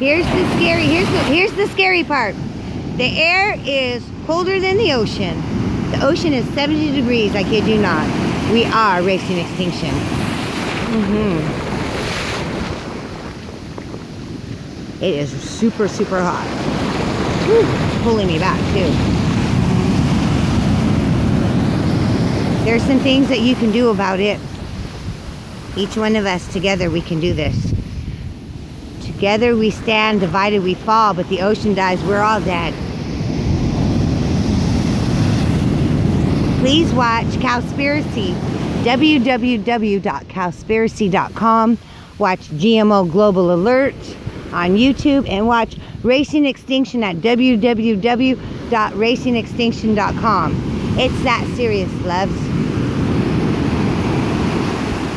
Here's the scary part. The air is colder than the ocean. The ocean is 70 degrees, I kid you not. We are racing extinction. It is super, super hot. Whew, it's pulling me back too. There's some things that you can do about it. Each one of us together, we can do this. Together we stand, divided we fall, but the ocean dies, we're all dead. Please watch Cowspiracy, www.cowspiracy.com. Watch GMO Global Alert on YouTube, and watch Racing Extinction at www.racingextinction.com. It's that serious, loves.